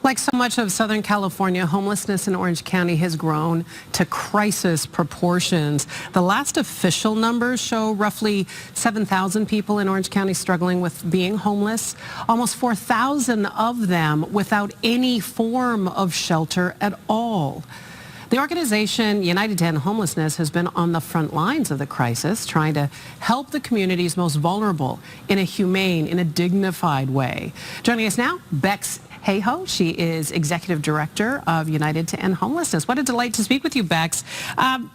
Like so much of Southern California, homelessness in Orange County has grown to crisis proportions. The last official numbers show roughly 7,000 people in Orange County struggling with being homeless, almost 4,000 of them without any form of shelter at all. The organization United To End Homelessness has been on the front lines of the crisis, trying to help the community's most vulnerable in a humane, in a dignified way. Joining us now, Becks Heyhoe. She is Executive Director of United To End Homelessness. What a delight to speak with you, Becks.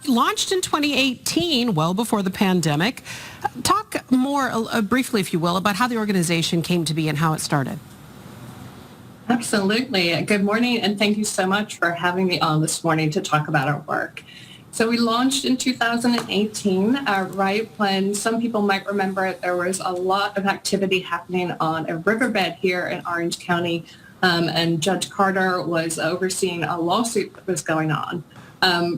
Launched in 2018, well before the pandemic. Talk more briefly, if you will, about how the organization came to be and how it started. Absolutely. Good morning, and thank you so much for having me on this morning to talk about our work. So we launched in 2018, right when some people might remember it, there was a lot of activity happening on a riverbed here in Orange County, and Judge Carter was overseeing a lawsuit that was going on.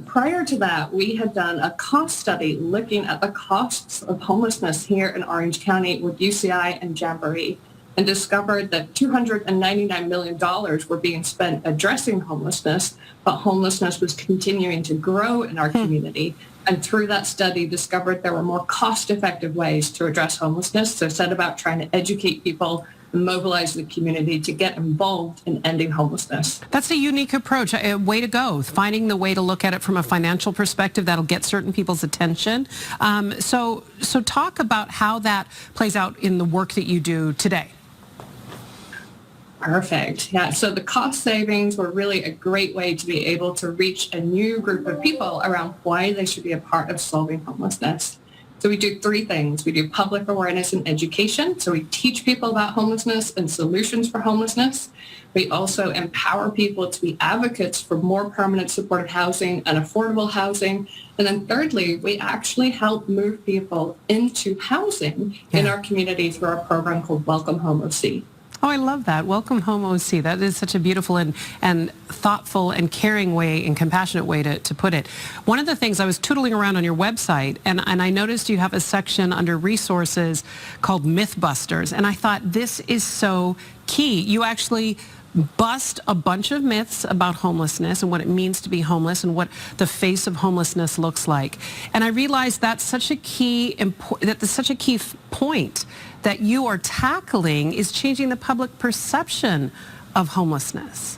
Prior to that, we had done a cost study looking at the costs of homelessness here in Orange County with UCI and Jamboree, and discovered that $299 million were being spent addressing homelessness, but homelessness was continuing to grow in our community. And through that study, discovered there were more cost-effective ways to address homelessness, so set about trying to educate people and mobilize the community to get involved in ending homelessness. That's a unique approach, a way to go, finding the way to look at it from a financial perspective that'll get certain people's attention. So talk about how that plays out in the work that you do today. Perfect. Yeah. So the cost savings were really a great way to be able to reach a new group of people around why they should be a part of solving homelessness. So we do three things. We do public awareness and education. So we teach people about homelessness and solutions for homelessness. We also empower people to be advocates for more permanent supportive housing and affordable housing. And then thirdly, we actually help move people into housing in our community through our program called Welcome Home OC. Oh, I love that. Welcome Home OC. That is such a beautiful and thoughtful and caring way and compassionate way to put it. One of the things I was tootling around on your website, and I noticed you have a section under resources called Mythbusters, and I thought this is so key. You actually bust a bunch of myths about homelessness and what it means to be homeless and what the face of homelessness looks like. And I realized that's such a key point that you are tackling is changing the public perception of homelessness.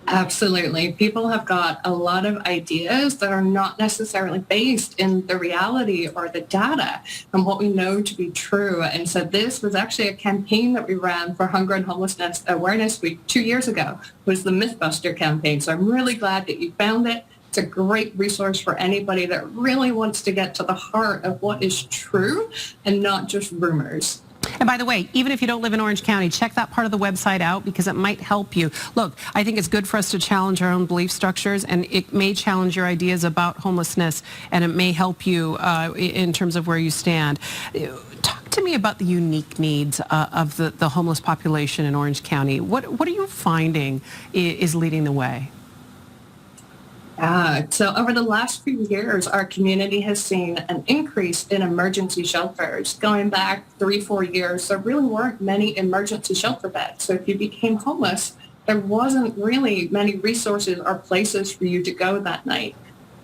Absolutely. People have got a lot of ideas that are not necessarily based in the reality or the data and what we know to be true. And so this was actually a campaign that we ran for Hunger and Homelessness Awareness Week 2 years ago, was the Mythbuster campaign. So I'm really glad that you found it. It's a great resource for anybody that really wants to get to the heart of what is true and not just rumors. And by the way, even if you don't live in Orange County, check that part of the website out because it might help you. Look, I think it's good for us to challenge our own belief structures, and it may challenge your ideas about homelessness, and it may help you in terms of where you stand. Talk to me about the unique needs of the homeless population in Orange County. What are you finding is leading the way? So over the last few years, our community has seen an increase in emergency shelters. Going back 3-4 years, there really weren't many emergency shelter beds. So if you became homeless, there wasn't really many resources or places for you to go that night.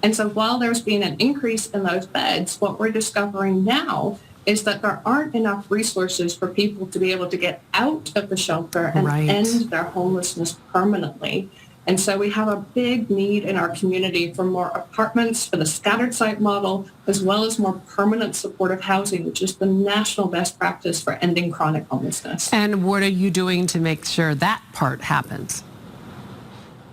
And so while there's been an increase in those beds, what we're discovering now is that there aren't enough resources for people to be able to get out of the shelter and end their homelessness permanently. And so we have a big need in our community for more apartments for the scattered site model, as well as more permanent supportive housing, which is the national best practice for ending chronic homelessness. And what are you doing to make sure that part happens?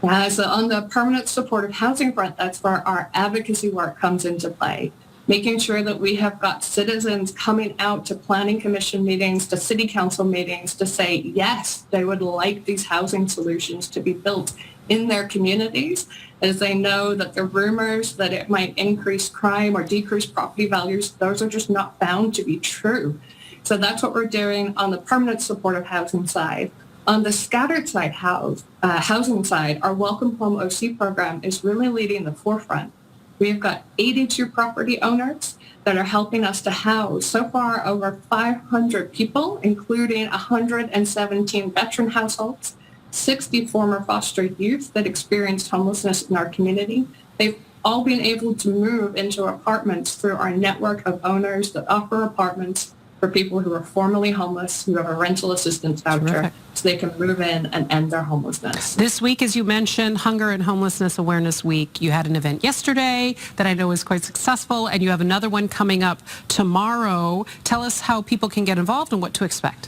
So on the permanent supportive housing front, that's where our advocacy work comes into play. Making sure that we have got citizens coming out to planning commission meetings, to city council meetings to say, yes, they would like these housing solutions to be built in their communities, as they know that the rumors that it might increase crime or decrease property values, those are just not found to be true. So that's what we're doing on the permanent supportive housing side. On the scattered site housing side, our Welcome Home OC program is really leading the forefront. We've got 82 property owners that are helping us to house so far over 500 people, including 117 veteran households, 60 former foster youth that experienced homelessness in our community. They've all been able to move into apartments through our network of owners that offer apartments for people who are formerly homeless, who have a rental assistance voucher, Terrific. so they can move in and end their homelessness. This week, as you mentioned, Hunger and Homelessness Awareness Week. You had an event yesterday that I know was quite successful, and you have another one coming up tomorrow. Tell us how people can get involved and what to expect.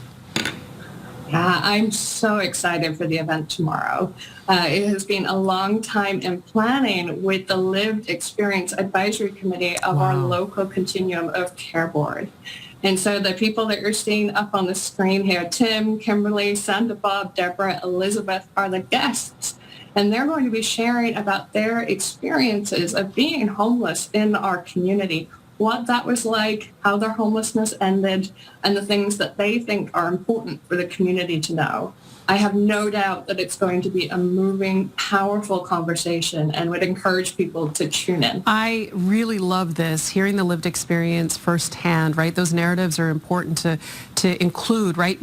Yeah, I'm so excited for the event tomorrow. It has been a long time in planning with the Lived Experience Advisory Committee of our local continuum of care board. And so the people that you're seeing up on the screen here, Tim, Kimberly, Santa Bob, Deborah, Elizabeth, are the guests. And they're going to be sharing about their experiences of being homeless in our community, what that was like, how their homelessness ended, and the things that they think are important for the community to know. I have no doubt that it's going to be a moving, powerful conversation and would encourage people to tune in. I really love this, hearing the lived experience firsthand, right? Those narratives are important to include, right?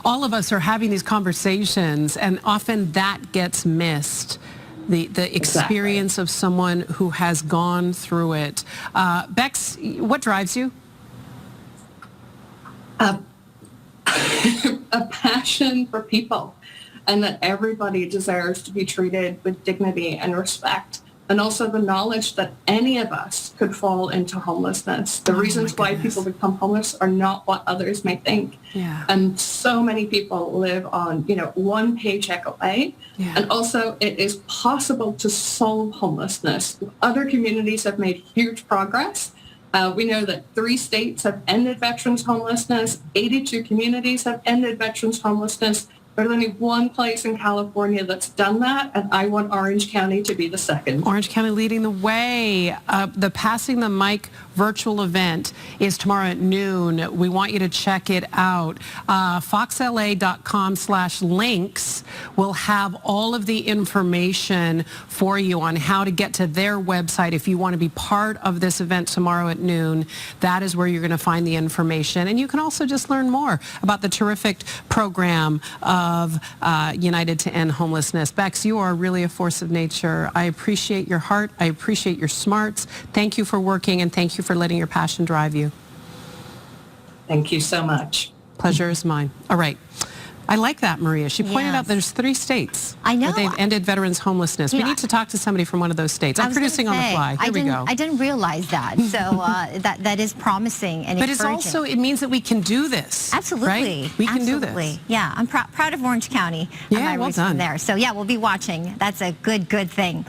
All of us are having these conversations, and often that gets missed. The experience of someone who has gone through it. Becks, what drives you? A passion for people, and that everybody deserves to be treated with dignity and respect, and also the knowledge that any of us could fall into homelessness. The reasons why people become homeless are not what others may think. Yeah. And so many people live on, one paycheck away. Yeah. And also it is possible to solve homelessness. Other communities have made huge progress. We know that 3 states have ended veterans' homelessness. 82 communities have ended veterans' homelessness. There's only one place in California that's done that, and I want Orange County to be the second. Orange County leading the way. The Passing the Mic virtual event is tomorrow at noon. We want you to check it out. foxla.com/links will have all of the information for you on how to get to their website. If you want to be part of this event tomorrow at noon, that is where you're going to find the information. And you can also just learn more about the terrific program of United to End Homelessness. Becks, you are really a force of nature. I appreciate your heart. I appreciate your smarts. Thank you for working, and thank you for letting your passion drive you. Thank you so much. Pleasure is mine. All right. I like that, Maria. She pointed Yes. out there's 3 states I know. where they've ended veterans' homelessness. We Yeah. need to talk to somebody from one of those states. I'm producing on the fly. Here we go. I didn't realize that. So that is promising and But it's encouraging. also, it means that we can do this. Absolutely. Right? We can do Absolutely. this. Yeah, I'm proud of Orange County. Yeah, and my well roots from done. there. So yeah, we'll be watching. That's a good thing.